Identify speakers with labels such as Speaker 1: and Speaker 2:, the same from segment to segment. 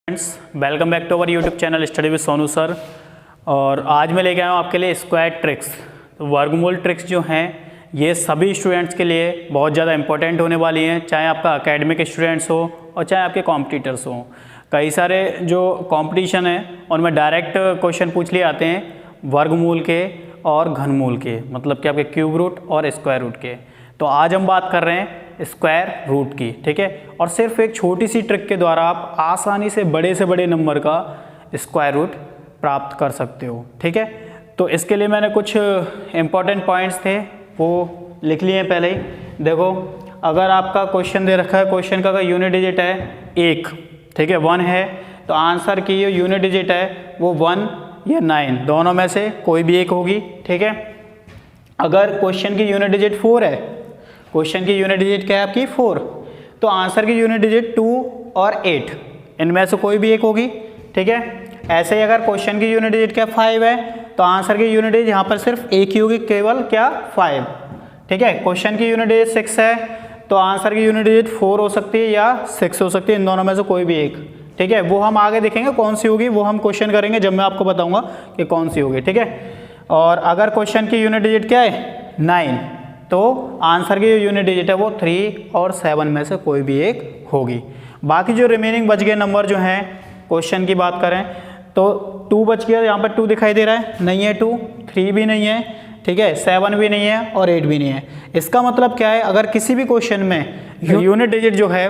Speaker 1: Friends, welcome back to our YouTube channel study with Sonu sir. और आज मैं लेके आया हूँ आपके लिए स्क्वायर ट्रिक्स। तो वर्गमूल ट्रिक्स जो हैं ये सभी स्टूडेंट्स के लिए बहुत ज़्यादा इंपॉर्टेंट होने वाली हैं, चाहे आपका एकेडमिक स्टूडेंट्स हो और चाहे आपके कॉम्पिटिटर्स हो। कई सारे जो कॉम्पिटिशन है उनमें डायरेक्ट क्वेश्चन पूछ लिए आते हैं वर्गमूल के और घनमूल के, मतलब कि आपके क्यूब रूट और स्क्वायर रूट के। तो आज हम बात कर रहे हैं स्क्वायर रूट की, ठीक है। और सिर्फ एक छोटी सी ट्रिक के द्वारा आप आसानी से बड़े नंबर का स्क्वायर रूट प्राप्त कर सकते हो, ठीक है। तो इसके लिए मैंने कुछ इंपॉर्टेंट पॉइंट्स थे वो लिख लिए हैं पहले ही। देखो, अगर आपका क्वेश्चन दे रखा है, क्वेश्चन का अगर यूनिट डिजिट है 1, ठीक है, 1 है, तो आंसर की जो यूनिट डिजिट है वो 1 या 9 दोनों में से कोई भी एक होगी, ठीक है। अगर क्वेश्चन की यूनिट डिजिट 4 है, क्वेश्चन की यूनिट डिजिट क्या है आपकी 4, तो आंसर की यूनिट डिजिट 2 और 8 इनमें से कोई भी एक होगी, ठीक है। ऐसे ही अगर क्वेश्चन की यूनिट डिजिट क्या 5 है, तो आंसर की यूनिट डिजिट यहाँ पर सिर्फ एक ही होगी, केवल क्या 5, ठीक है। क्वेश्चन की यूनिट डिजिट 6 है, तो आंसर की यूनिट डिजिट 4 हो सकती है या 6 हो सकती है, इन दोनों में से कोई भी एक, ठीक है। वो हम आगे देखेंगे कौन सी होगी, वो हम क्वेश्चन करेंगे जब मैं आपको बताऊंगा कि कौन सी होगी, ठीक है। और अगर क्वेश्चन की यूनिट डिजिट क्या है 9, तो आंसर की जो यूनिट डिजिट है वो 3 और 7 में से कोई भी एक होगी। बाकी जो रिमेनिंग बच गए नंबर जो हैं, क्वेश्चन की बात करें तो 2 बच गया, यहाँ पर 2 दिखाई दे रहा है, नहीं है 2, 3 भी नहीं है, ठीक है, 7 भी नहीं है और 8 भी नहीं है। इसका मतलब क्या है, अगर किसी भी क्वेश्चन में यूनिट डिजिट जो है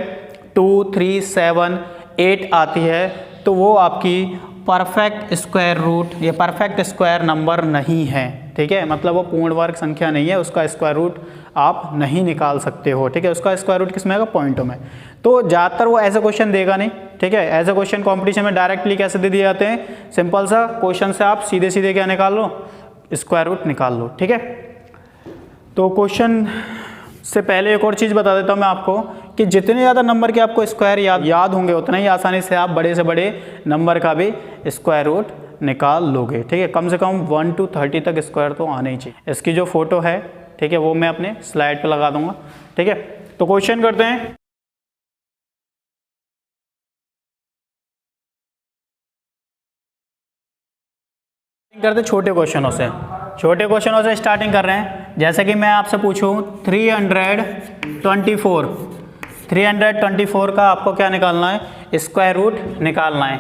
Speaker 1: 2, 3, 7, 8 आती है, तो वो आपकी परफेक्ट स्क्वायर रूट या परफेक्ट स्क्वायर नंबर नहीं है, ठीक है। मतलब वो पूर्ण वर्ग संख्या नहीं है, उसका स्क्वायर रूट आप नहीं निकाल सकते हो, ठीक है। उसका स्क्वायर रूट किस में आएगा, पॉइंटों में। तो ज़्यादातर वो ऐसे क्वेश्चन देगा नहीं, ठीक है। ऐसे क्वेश्चन कॉम्पिटिशन में डायरेक्टली कैसे दे दिए जाते हैं, सिंपल सा क्वेश्चन से आप सीधे क्या निकाल लो, स्क्वायर रूट निकाल लो, ठीक है। तो क्वेश्चन से पहले एक और चीज़ बता देता हूँ मैं आपको कि जितने ज़्यादा नंबर के आपको स्क्वायर याद होंगे उतना ही आसानी से आप बड़े से बड़े नंबर का भी स्क्वायर रूट निकाल लोगे, ठीक है। कम से कम 1 to 30 तक स्क्वायर तो आना ही चाहिए। इसकी जो फोटो है, ठीक है, वो मैं अपने स्लाइड पे लगा दूंगा, ठीक है। तो क्वेश्चन करते हैं। करते छोटे क्वेश्चनों से, स्टार्टिंग कर रहे हैं। जैसे कि मैं आपसे पूछूं 324 का आपको क्या निकालना है, स्क्वायर रूट निकालना है।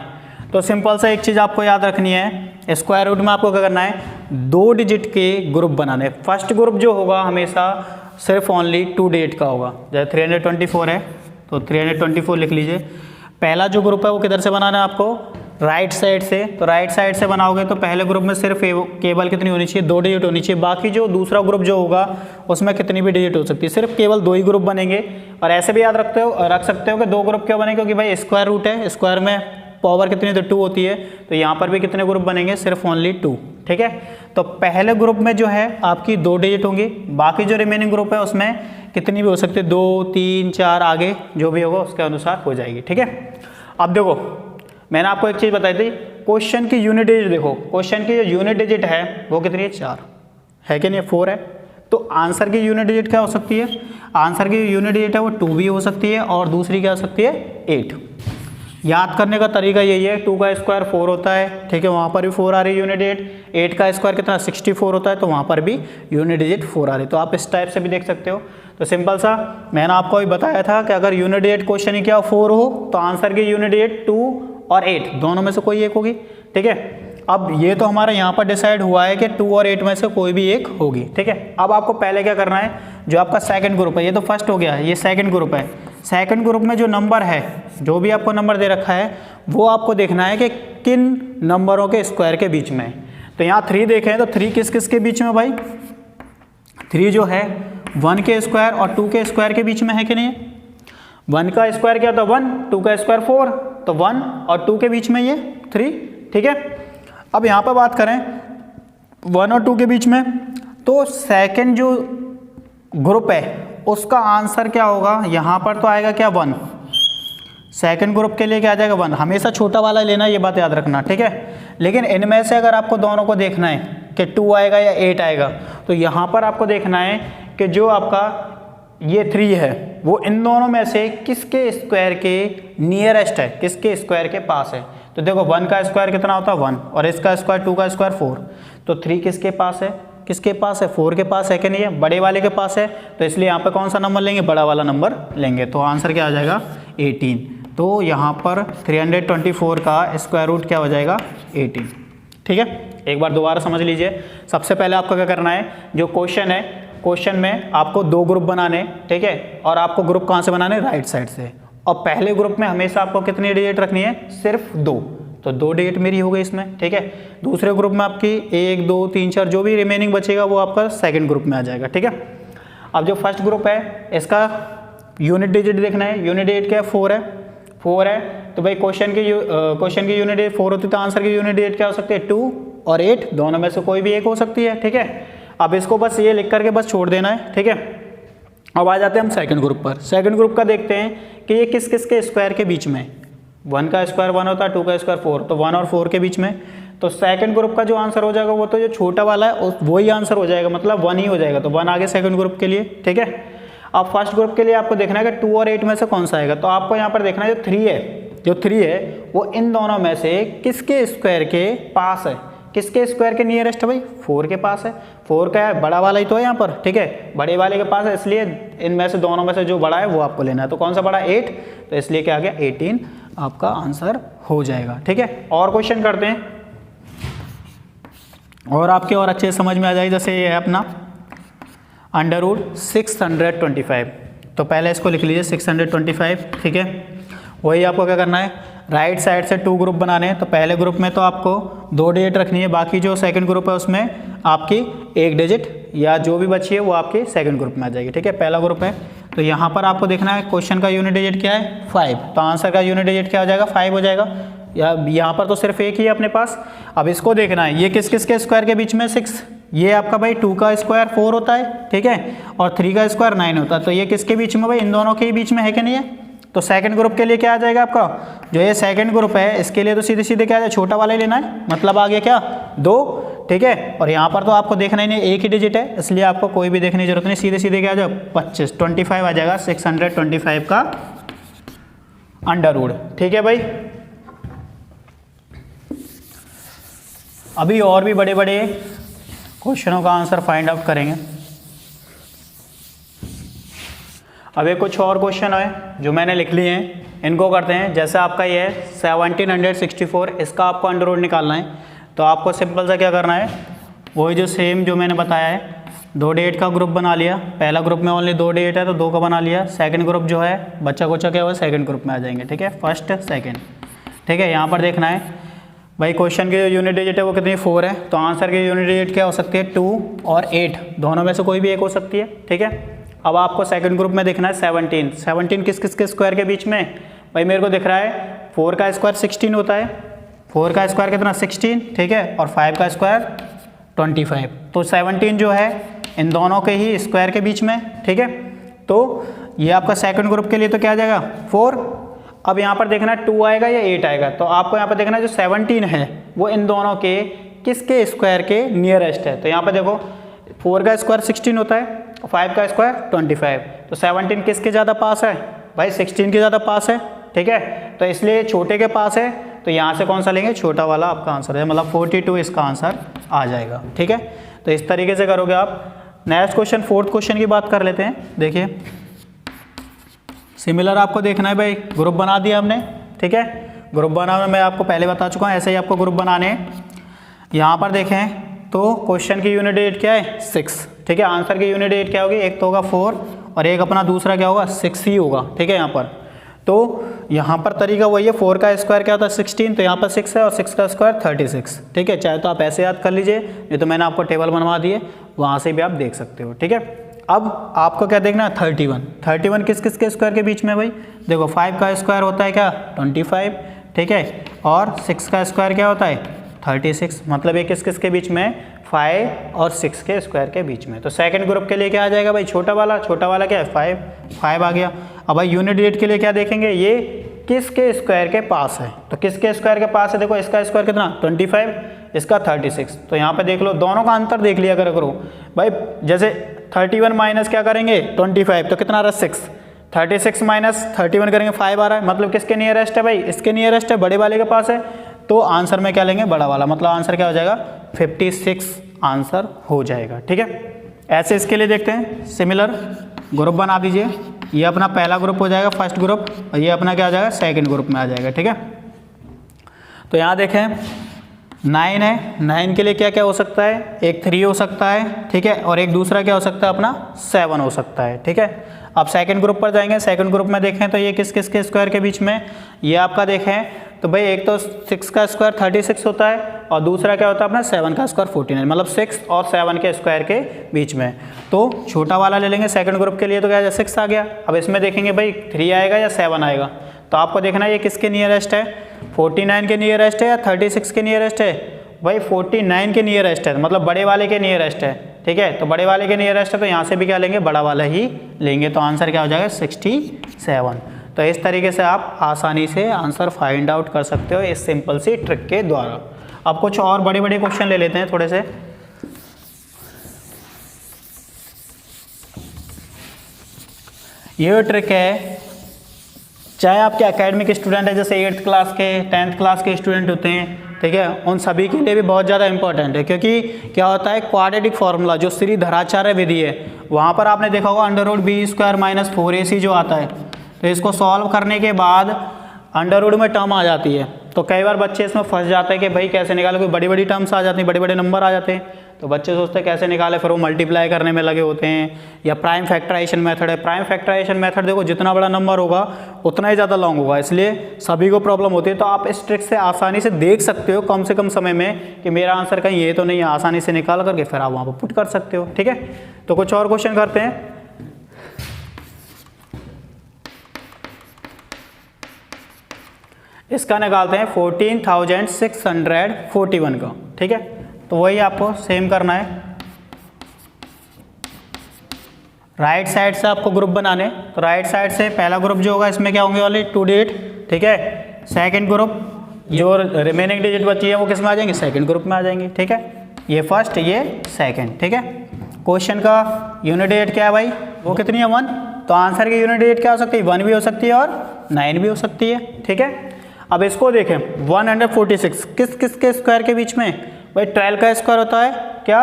Speaker 1: तो सिंपल सा एक चीज़ आपको याद रखनी है, स्क्वायर रूट में आपको क्या करना है, 2 डिजिट के ग्रुप बनाने। फर्स्ट ग्रुप जो होगा हमेशा सिर्फ ओनली 2 डिजिट का होगा। जैसे 324 है तो 324 लिख लीजिए। पहला जो ग्रुप है वो किधर से बनाना है आपको, राइट साइड से। तो राइट साइड से बनाओगे तो पहले ग्रुप में सिर्फ केवल कितनी होनी चाहिए, 2 डिजिट होनी चाहिए। बाकी जो दूसरा ग्रुप जो होगा उसमें कितनी भी डिजिट हो सकती है, सिर्फ केवल 2 ही ग्रुप बनेंगे। और ऐसे भी याद रख सकते हो कि 2 ग्रुप क्यों बनेंगे, क्योंकि भाई स्क्वायर रूट है, स्क्वायर में पावर कितनी तो 2 होती है, तो यहाँ पर भी कितने ग्रुप बनेंगे, सिर्फ ओनली 2, ठीक है। तो पहले ग्रुप में जो है आपकी 2 डिजिट होंगी, बाकी जो रिमेनिंग ग्रुप है उसमें कितनी भी हो सकती है, 2, 3, 4 आगे जो भी होगा उसके अनुसार हो जाएगी, ठीक है। अब देखो, मैंने आपको एक चीज़ बताई थी, क्वेश्चन की यूनिट डिजिट देखो, क्वेश्चन की जो यूनिट डिजिट है वो कितनी है, 4 है कि नहीं, 4 है। तो आंसर की यूनिट डिजिट क्या हो सकती है, आंसर की यूनिट डिजिट है वो 2 भी हो सकती है और दूसरी क्या हो सकती है, 8। याद करने का तरीका यही है, 2 का स्क्वायर 4 होता है, ठीक है, वहाँ पर भी 4 आ रही है यूनिट डिजिट। 8 का स्क्वायर कितना 64 होता है, तो वहाँ पर भी यूनिट डिजिट 4 आ रही है। तो आप इस टाइप से भी देख सकते हो। तो सिंपल सा मैंने आपको अभी बताया था कि अगर यूनिट डिजिट क्वेश्चन ही क्या 4 हो, तो आंसर की यूनिट डिजिट 2 और 8 दोनों में से कोई एक होगी, ठीक है। अब ये तो हमारा यहाँ पर डिसाइड हुआ है कि 2 और 8 में से कोई भी एक होगी, ठीक है। अब आपको पहले क्या करना है, जो आपका सेकंड ग्रुप है, ये तो फर्स्ट हो गया, ये सेकंड ग्रुप है। सेकंड ग्रुप में जो नंबर है, जो भी आपको नंबर दे रखा है, वो आपको देखना है कि किन नंबरों के स्क्वायर के बीच में। तो यहाँ 3 देखें तो 3 किस किस के बीच में भाई, 3 जो है 1 के स्क्वायर और 2 के स्क्वायर के बीच में है कि नहीं। 1 का स्क्वायर क्या होता है 1, 2 का स्क्वायर 4, तो 1 और 2 के बीच में ये 3, ठीक है। अब यहाँ पर बात करें 1 और 2 के बीच में, तो सेकंड जो ग्रुप है उसका आंसर क्या होगा, यहाँ पर तो आएगा क्या 1, सेकंड ग्रुप के लिए क्या आ जाएगा 1। हमेशा छोटा वाला लेना, ये बात याद रखना, ठीक है। लेकिन इनमें से अगर आपको दोनों को देखना है कि 2 आएगा या 8 आएगा, तो यहाँ पर आपको देखना है कि जो आपका ये 3 है, वो इन दोनों में से किसके स्क्वायर के नियरेस्ट है, किसके स्क्वायर के पास है। तो देखो 1 का स्क्वायर कितना होता है 1, और इसका स्क्वायर 2 का स्क्वायर 4, तो 3 किसके पास है, किसके पास है 4 के पास है कि नहीं है, बड़े वाले के पास है। तो इसलिए यहाँ पे कौन सा नंबर लेंगे, बड़ा वाला नंबर लेंगे। तो आंसर क्या आ जाएगा 18। तो यहाँ पर 324 का स्क्वायर रूट क्या हो जाएगा 18। ठीक है, एक बार दोबारा समझ लीजिए। सबसे पहले आपको क्या करना है, जो क्वेश्चन है, क्वेश्चन में आपको 2 ग्रुप बनाने, ठीक है, और आपको ग्रुप कहाँ से बनाने, राइट साइड से। और पहले ग्रुप में हमेशा आपको कितनी डिजिट रखनी है, सिर्फ 2, तो 2 डिजिट मेरी हो गई इसमें। ठीक है, दूसरे ग्रुप में आपकी 1 2 3 4 जो भी रिमेनिंग बचेगा वो आपका सेकंड ग्रुप में आ जाएगा। ठीक है, अब जो फर्स्ट ग्रुप है इसका यूनिट डिजिट देखना है, यूनिट डिजिट क्या है 4 है, 4 है। तो भाई क्वेश्चन की यूनिट डिजिट 4 होती है, तो आंसर की यूनिट डिजिट क्या हो सकती है 2 और 8, दोनों में से कोई भी एक हो सकती है। ठीक है, अब इसको बस ये लिख करके बस छोड़ देना है। ठीक है, अब आ जाते हैं हम सेकंड ग्रुप पर। सेकंड ग्रुप का देखते हैं कि ये किस किस के स्क्वायर के बीच में, 1 का स्क्वायर 1 होता है, 2 का स्क्वायर 4, तो 1 और 4 के बीच में। तो सेकंड ग्रुप का जो आंसर हो जाएगा वो तो जो छोटा वाला है वही आंसर हो जाएगा, मतलब 1 ही हो जाएगा, तो 1 आगे सेकंड ग्रुप के लिए। ठीक है, अब फर्स्ट ग्रुप के लिए आपको देखना है कि 2 और 8 में से कौन सा आएगा। तो आपको यहाँ पर देखना है जो 3 है, जो 3 है वो इन दोनों में से किसके स्क्वायर के पास है, किसके स्क्वायर के नियरेस्ट है भाई, 4 के पास है। 4 का है, बड़ा वाला ही तो है यहाँ पर। ठीक है, बड़े वाले के पास है, इसलिए इनमें से दोनों में से जो बड़ा है वो आपको लेना है। तो कौन सा बड़ा, 8, तो इसलिए क्या आ गया 18 आपका आंसर हो जाएगा। ठीक है, और क्वेश्चन करते हैं और आपके और अच्छे समझ में आ जाएगी। जैसे ये है अपना √625, तो पहले इसको लिख लीजिए 625। ठीक है, वही आपको क्या करना है, राइट साइड से 2 ग्रुप बनाने हैं। तो पहले ग्रुप में तो आपको 2 डिजिट रखनी है, बाकी जो सेकंड ग्रुप है उसमें आपकी 1 डिजिट या जो भी बची है वो आपके सेकंड ग्रुप में आ जाएगी। ठीक है, पहला ग्रुप है, तो यहाँ पर आपको देखना है क्वेश्चन का यूनिट डिजिट क्या है 5, तो आंसर का यूनिट डिजिट क्या हो जाएगा 5 हो जाएगा। या यहाँ पर तो सिर्फ एक ही है अपने पास। अब इसको देखना है ये किस किस के स्क्वायर के बीच में, 6, ये आपका भाई 2 का स्क्वायर 4 होता है। ठीक है, और 3 का स्क्वायर 9 होता है, तो ये किसके बीच में भाई, इन दोनों के ही बीच में है कि नहीं है। तो सेकंड ग्रुप के लिए क्या आ जाएगा आपका, जो ये सेकंड ग्रुप है इसके लिए तो सीधे सीधे क्या है, छोटा वाला ही लेना है, मतलब आ गया क्या 2। ठीक है, और यहाँ पर तो आपको देखना ही नहीं, एक ही डिजिट है, इसलिए आपको कोई भी देखने की जरूरत नहीं, सीधे सीधे क्या आ जाएगा 25 आ जाएगा, 625 का अंडर रूट। ठीक है भाई, अभी और भी बड़े बड़े क्वेश्चनों का आंसर फाइंड आउट करेंगे। अब एक कुछ और क्वेश्चन है जो मैंने लिख लिए हैं, इनको करते हैं। जैसे आपका ये है 1764, इसका आपको अंडर रूट निकालना है। तो आपको सिंपल सा क्या करना है, वही जो सेम जो मैंने बताया है, 2 डिजिट का ग्रुप बना लिया। पहला ग्रुप में ओनली 2 डिजिट है तो 2 का बना लिया। सेकंड ग्रुप जो है बच्चा कुचा क्या हुआ, सेकंड ग्रुप में आ जाएंगे। ठीक है, फर्स्ट सेकंड। ठीक है, यहाँ पर देखना है भाई क्वेश्चन की जो यूनिट डिजिट है वो कितनी 4 है, तो आंसर की यूनिट डिजिट क्या हो सकती है 2 और 8, दोनों में से कोई भी एक हो सकती है। ठीक है, अब आपको सेकंड ग्रुप में देखना है 17 किस किस के स्क्वायर के बीच में, भाई मेरे को दिख रहा है 4 का स्क्वायर 16 होता है, 4 का स्क्वायर कितना 16। ठीक है, और 5 का स्क्वायर 25, तो 17 जो है इन दोनों के ही स्क्वायर के बीच में। ठीक है, तो ये आपका सेकंड ग्रुप के लिए तो क्या आ जाएगा 4। अब यहाँ पर देखना 2 आएगा या 8 आएगा, तो आपको यहाँ पर देखना जो 17 है वो इन दोनों के किसके स्क्वायर के नियरेस्ट है। तो यहाँ पर देखो 4 का स्क्वायर 16 होता है, 5 का स्क्वायर 25, तो 17 किसके ज़्यादा पास है भाई, 16 के ज़्यादा पास है। ठीक है, तो इसलिए छोटे के पास है, तो यहाँ से कौन सा लेंगे, छोटा वाला आपका आंसर है, मतलब 42 इसका आंसर आ जाएगा। ठीक है, तो इस तरीके से करोगे आप। नेक्स्ट क्वेश्चन, फोर्थ क्वेश्चन की बात कर लेते हैं। देखिए सिमिलर आपको देखना है भाई, ग्रुप बना दिया हमने। ठीक है, ग्रुप बनाना मैं आपको पहले बता चुका हूँ, ऐसे ही आपको ग्रुप बनाने हैं। यहाँ पर देखें तो क्वेश्चन की यूनिट डिजिट क्या है 6। ठीक है, आंसर की यूनिट डिजिट क्या होगी, एक तो होगा 4 और एक अपना दूसरा क्या होगा 6 ही होगा। ठीक है, यहाँ पर तो यहाँ पर तरीका वही है, 4 का स्क्वायर क्या होता है 16, तो यहाँ पर 6 है और 6 का स्क्वायर 36। ठीक है, चाहे तो आप ऐसे याद कर लीजिए, ये तो मैंने आपको टेबल बनवा दिए, वहाँ से भी आप देख सकते हो। ठीक है, अब आपको क्या देखना है 31 किस किस के स्क्वायर के बीच में भाई, देखो 5 का स्क्वायर होता है क्या 25। ठीक है, और 6 का स्क्वायर क्या होता है 36, मतलब ये किस किस के बीच में 5 और 6 के स्क्वायर के बीच में। तो सेकंड ग्रुप के लिए क्या आ जाएगा भाई, छोटा वाला क्या है 5 आ गया। अब भाई यूनिट डिजिट के लिए क्या देखेंगे, ये किसके स्क्वायर के पास है, तो किसके स्क्वायर के पास है, देखो इसका स्क्वायर कितना 25, इसका 36, तो यहाँ पे देख लो दोनों का अंतर देख लिया करो भाई। जैसे 31 माइनस क्या करेंगे 25, तो कितना आ रहा है 6। 36 माइनस 31 करेंगे 5 आ रहा है, मतलब किसके नियरेस्ट है भाई, इसके नियरेस्ट है, बड़े वाले के पास है। तो आंसर में क्या लेंगे, बड़ा वाला, मतलब आंसर क्या हो जाएगा 56 आंसर हो जाएगा। ठीक है, ऐसे इसके लिए देखते हैं, सिमिलर ग्रुप बना दीजिए। ये अपना पहला ग्रुप हो जाएगा, फर्स्ट ग्रुप, और ये अपना क्या हो जाएगा सेकंड ग्रुप में आ जाएगा। ठीक है, तो यहाँ देखें 9 है, 9 के लिए क्या क्या हो सकता है, एक 3 हो सकता है, ठीक है, और एक दूसरा क्या हो सकता है अपना 7 हो सकता है। ठीक है, अब सेकंड ग्रुप पर जाएंगे, सेकंड ग्रुप में देखें तो ये किस किस के स्क्वायर के बीच में, ये आपका देखें तो भाई एक तो 6 का स्क्वायर 36 होता है, और दूसरा क्या होता है अपना 7 का स्क्वायर 49, मतलब 6 और 7 के स्क्वायर के बीच में। तो छोटा वाला ले लेंगे सेकंड ग्रुप के लिए, तो क्या 6 आ गया। अब इसमें देखेंगे भाई 3 आएगा या 7 आएगा, तो आपको देखना है ये किसके नियरेस्ट है, 49 के नियरेस्ट है या 36 के नियरेस्ट है, भाई 49 के नियरेस्ट है, मतलब बड़े वाले के नियरेस्ट है। ठीक है, तो बड़े वाले के नियरेस्ट है, तो यहाँ से भी क्या लेंगे, बड़ा वाला ही लेंगे, तो आंसर क्या हो जाएगा 67। तो इस तरीके से आप आसानी से आंसर फाइंड आउट कर सकते हो इस सिंपल सी ट्रिक के द्वारा। अब कुछ और बड़े बड़े क्वेश्चन ले लेते हैं थोड़े से। ये ट्रिक है, चाहे आपके एकेडमिक स्टूडेंट है, जैसे 8th क्लास के 10th क्लास के स्टूडेंट होते हैं, ठीक है, उन सभी के लिए भी बहुत ज़्यादा इंपॉर्टेंट है, क्योंकि क्या होता है क्वाड्रेटिक फार्मूला जो श्री धराचार्य विधि है, वहाँ पर आपने देखा होगा √b² - 4ac जो आता है, तो इसको सॉल्व करने के बाद अंडर में टर्म आ जाती है, तो कई बार बच्चे इसमें फंस जाते हैं कि भाई कैसे निकाले, कोई बड़ी बड़ी टर्म्स आ जाती हैं, बड़े बड़े नंबर आ जाते हैं, तो बच्चे सोचते हैं कैसे निकाले, फिर वो मल्टीप्लाई करने में लगे होते हैं। या प्राइम फैक्टराइजेशन मेथड है, प्राइम फैक्टराइजेशन मेथड देखो जितना बड़ा नंबर होगा उतना ही ज़्यादा लॉन्ग होगा, इसलिए सभी को प्रॉब्लम होती है। तो आप इस ट्रिक से आसानी से देख सकते हो कम से कम समय में कि मेरा आंसर कहीं ये तो नहीं है, आसानी से निकाल करके फिर आप वहाँ पर पुट कर सकते हो। ठीक है, तो कुछ और क्वेश्चन करते हैं। इसका निकालते हैं 14,641 का। ठीक है, तो वही आपको सेम करना है, राइट साइड से आपको ग्रुप बनाने। तो राइट साइड से पहला ग्रुप जो होगा इसमें क्या होंगे वाले 2 डिजिट, ठीक है। सेकंड ग्रुप जो रिमेनिंग डिजिट बची है वो किस में आ जाएंगे, सेकंड ग्रुप में आ जाएंगे। ठीक है, ये फर्स्ट ये सेकंड। ठीक है, क्वेश्चन का यूनिट डिजिट क्या है भाई, वो कितनी है 1, तो आंसर की यूनिट डिजिट क्या हो सकती है, 1 भी हो सकती है और 9 भी हो सकती है। ठीक है, अब इसको देखें 146 किस किस के स्क्वायर के बीच में, भाई 12 का स्क्वायर होता है क्या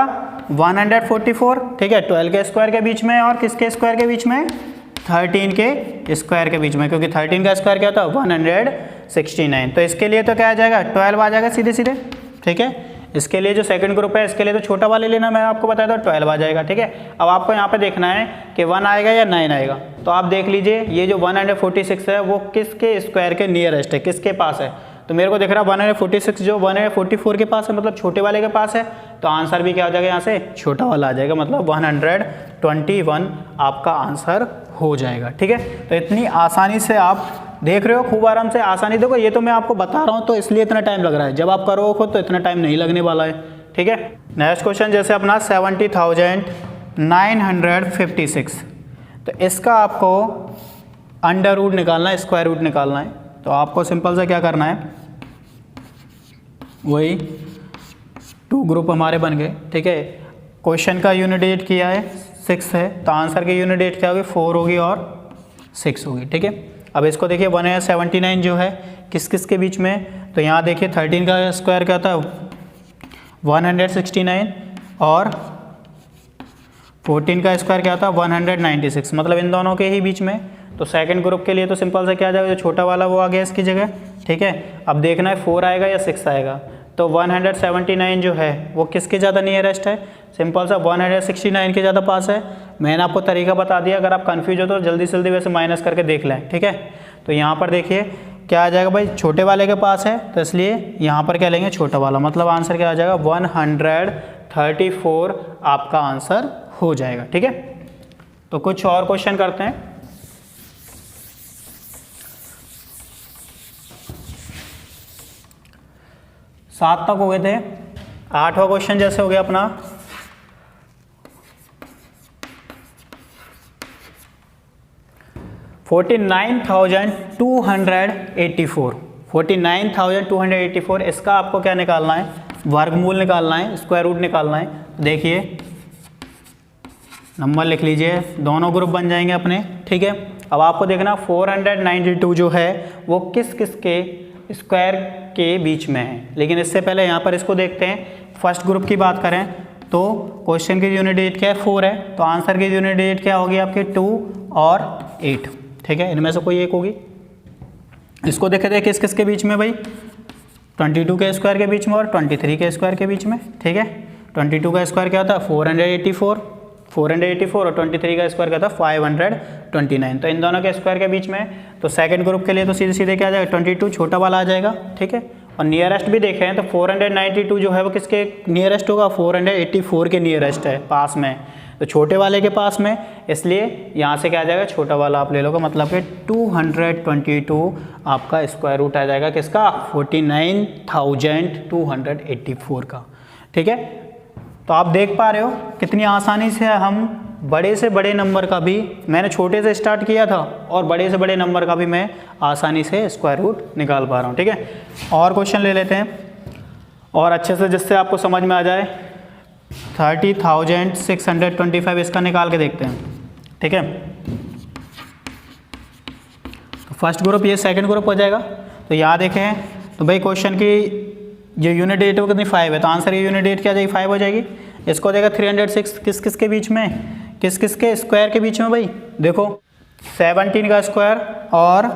Speaker 1: 144। ठीक है, 12 के स्क्वायर के बीच में और किसके स्क्वायर के बीच में, 13 के स्क्वायर के बीच में, क्योंकि 13 का स्क्वायर क्या होता है 169। तो इसके लिए तो क्या आ जाएगा 12 आ जाएगा सीधे सीधे। ठीक है, इसके लिए जो सेकंड ग्रुप है इसके लिए तो छोटा वाले लेना, मैं आपको बताया था 12 आ जाएगा। ठीक है, अब आपको यहाँ पे देखना है कि 1 आएगा या 9 आएगा, तो आप देख लीजिए ये जो 146 है वो किसके स्क्वायर के नियरेस्ट है, किसके पास है, तो मेरे को दिख रहा है 146 जो 144 के पास है, मतलब छोटे वाले के पास है, तो आंसर भी क्या हो जाएगा यहाँ से छोटा वाला आ जाएगा, मतलब 121 आपका आंसर हो जाएगा। ठीक है, तो इतनी आसानी से आप देख रहे हो, खूब आराम से आसानी। देखो ये तो मैं आपको बता रहा हूँ तो इसलिए इतना टाइम लग रहा है, जब आप करोगे खुद तो इतना टाइम नहीं लगने वाला है। ठीक है, नेक्स्ट क्वेश्चन जैसे अपना 70,956, तो इसका आपको अंडर रूट निकालना है, स्क्वायर रूट निकालना है। तो आपको सिंपल से क्या करना है, वही 2 ग्रुप हमारे बन गए। ठीक है, क्वेश्चन का यूनिट डिजिट किया है 6 है, तो आंसर की यूनिट डिजिट क्या होगी 4 होगी और 6 होगी। ठीक है, अब इसको देखिए 179 जो है किस किस के बीच में, तो यहाँ देखिए 13 का स्क्वायर क्या होता है 169 और 14 का स्क्वायर क्या होता है 196, मतलब इन दोनों के ही बीच में। तो सेकंड ग्रुप के लिए तो सिंपल से क्या आ जाएगा, जो छोटा वाला वो आ गया इसकी जगह। ठीक है, अब देखना है 4 आएगा या 6 आएगा, तो 179 जो है वो किसके ज़्यादा नियरेस्ट है, सिंपल सा 169 के ज़्यादा पास है। मैंने आपको तरीका बता दिया, अगर आप कंफ्यूज हो तो जल्दी से जल्दी वैसे माइनस करके देख लें। ठीक है, तो यहाँ पर देखिए क्या आ जाएगा भाई, छोटे वाले के पास है तो इसलिए यहाँ पर क्या लेंगे छोटा वाला, मतलब आंसर क्या आ जाएगा 134 आपका आंसर हो जाएगा। ठीक है, तो कुछ और क्वेश्चन करते हैं। सात तक हो गए थे, 8वां क्वेश्चन जैसे हो गया अपना 49,284 इसका आपको क्या निकालना है, वर्गमूल निकालना है, स्क्वायर रूट निकालना है। देखिए नंबर लिख लीजिए, दोनों ग्रुप बन जाएंगे अपने, ठीक है। अब आपको देखना 492 जो है वो किस किस के स्क्वायर के बीच में है, लेकिन इससे पहले यहाँ पर इसको देखते हैं। फर्स्ट ग्रुप की बात करें तो क्वेश्चन की यूनिट डिजिट क्या है, 4 है, तो आंसर की यूनिट डिजिट क्या होगी आपकी 2 और 8, ठीक है, इनमें से कोई एक होगी। इसको देखे थे किस किस के बीच में भाई, 22 के स्क्वायर के बीच में और 23 के स्क्वायर के बीच में, ठीक है। 22 का स्क्वायर क्या होता है 484 और 23 का स्क्वायर क्या था 529, तो इन दोनों के स्क्वायर के बीच में। तो सेकंड ग्रुप के लिए तो सीधे सीधे क्या आ जाएगा 22 छोटा वाला आ जाएगा, ठीक है। और नियरेस्ट भी देखें तो 492 जो है वो किसके नियरेस्ट होगा, 484 के नियरेस्ट है पास में, तो छोटे वाले के पास में, इसलिए यहाँ से क्या आ जाएगा छोटा वाला आप ले लोगे, मतलब कि 222 आपका स्क्वायर रूट आ जाएगा किसका 49,284 का, ठीक है। तो आप देख पा रहे हो कितनी आसानी से हम बड़े से बड़े नंबर का भी, मैंने छोटे से स्टार्ट किया था और बड़े से बड़े नंबर का भी मैं आसानी से स्क्वायर रूट निकाल पा रहा हूँ, ठीक है। और क्वेश्चन ले लेते हैं और अच्छे से जिससे आपको समझ में आ जाए। 30,625 इसका निकाल के देखते हैं, ठीक है। तो फर्स्ट ग्रुप ये सेकंड ग्रुप हो जाएगा। तो यहाँ देखें तो भाई क्वेश्चन की जो यूनिट डेट वो कितनी 5 है, तो आंसर की यूनिट डेट क्या जाएगी 5 हो जाएगी। इसको देगा 306 किस किस के बीच में, किस किस के स्क्वायर के बीच में भाई, देखो 17 का स्क्वायर और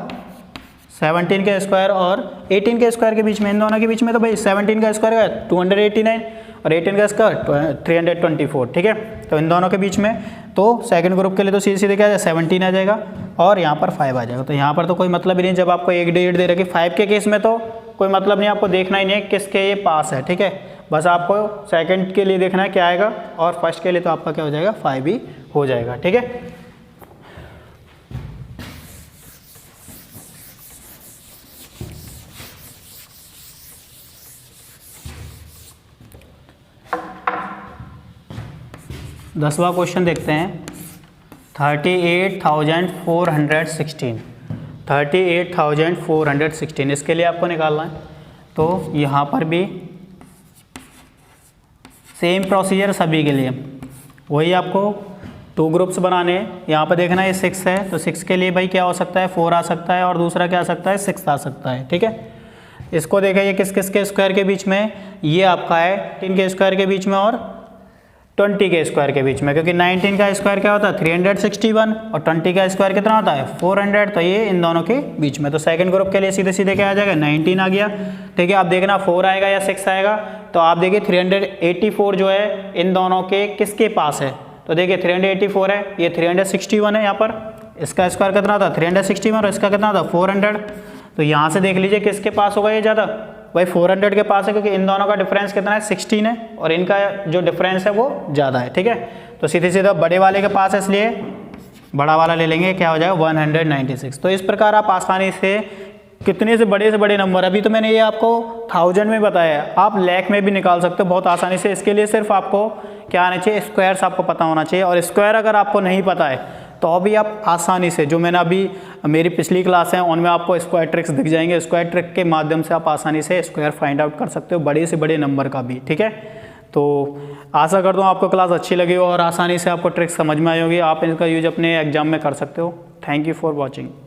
Speaker 1: 17 के स्क्वायर और 18 के स्क्वायर के बीच में, इन दोनों के बीच में। तो भाई 17 का स्क्वायर है 289 और 18 का स्क्वायर 324, ठीक है। तो इन दोनों के बीच में, तो सेकंड ग्रुप के लिए तो सीधे सीधे क्या आ जाएगा 17 आ जाएगा और यहाँ पर 5 आ जाएगा। तो यहाँ पर तो कोई मतलब ही नहीं, जब आपको एक डिजिट दे रखी 5 के केस में तो कोई मतलब नहीं, आपको देखना ही नहीं है किसके ये पास है, ठीक है। बस आपको सेकंड के लिए देखना है क्या आएगा और फर्स्ट के लिए तो आपका क्या हो जाएगा 5 ही हो जाएगा, ठीक है। दसवां क्वेश्चन देखते हैं। 38,416 इसके लिए आपको निकालना है। तो यहाँ पर भी सेम प्रोसीजर सभी के लिए, वही आपको 2 ग्रुप्स बनाने हैं। यहाँ पर देखना है 6 है, तो 6 के लिए भाई क्या हो सकता है 4 आ सकता है और दूसरा क्या आ सकता है 6 आ सकता है, ठीक है। इसको देखा ये किस किस के स्क्वायर के बीच में, ये आपका है 3 के स्क्वायर के बीच में और 20 के स्क्वायर के बीच में, क्योंकि 19 का स्क्वायर क्या होता है 361 और 20 का स्क्वायर कितना होता है 400, तो ये इन दोनों के बीच में। तो सेकंड ग्रुप के लिए सीधे सीधे क्या आ जाएगा 19 आ गया, ठीक है। आप देखना 4 आएगा या 6 आएगा, तो आप देखिए 384 जो है इन दोनों के किसके पास है, तो देखिए 384 है, ये 361 है, यहाँ पर इसका स्क्वायर कितना था 361 और इसका कितना था 400। तो यहाँ से देख लीजिए किसके पास होगा ये ज़्यादा, भाई 400 के पास है, क्योंकि इन दोनों का डिफरेंस कितना है 16 है और इनका जो डिफरेंस है वो ज़्यादा है, ठीक है। तो सीधे सीधा बड़े वाले के पास है, इसलिए बड़ा वाला ले लेंगे, क्या हो जाएगा 196। तो इस प्रकार आप आसानी से कितने से बड़े नंबर, अभी तो मैंने ये आपको 1000 में बताया है, आप लाख में भी निकाल सकते हो बहुत आसानी से। इसके लिए सिर्फ आपको क्या आना चाहिए, स्क्वायर्स आपको पता होना चाहिए, और स्क्वायर अगर आपको नहीं पता है तो अभी आप आसानी से, जो मैंने अभी मेरी पिछली क्लास है उनमें आपको स्क्वायर ट्रिक्स दिख जाएंगे, स्क्वायर ट्रिक के माध्यम से आप आसानी से स्क्वायर फाइंड आउट कर सकते हो बड़े से बड़े नंबर का भी, ठीक है। तो आशा करता हूँ आपको क्लास अच्छी लगी हो और आसानी से आपको ट्रिक्स समझ में आई होगी, आप इनका यूज अपने एग्जाम में कर सकते हो। Thank you for watching.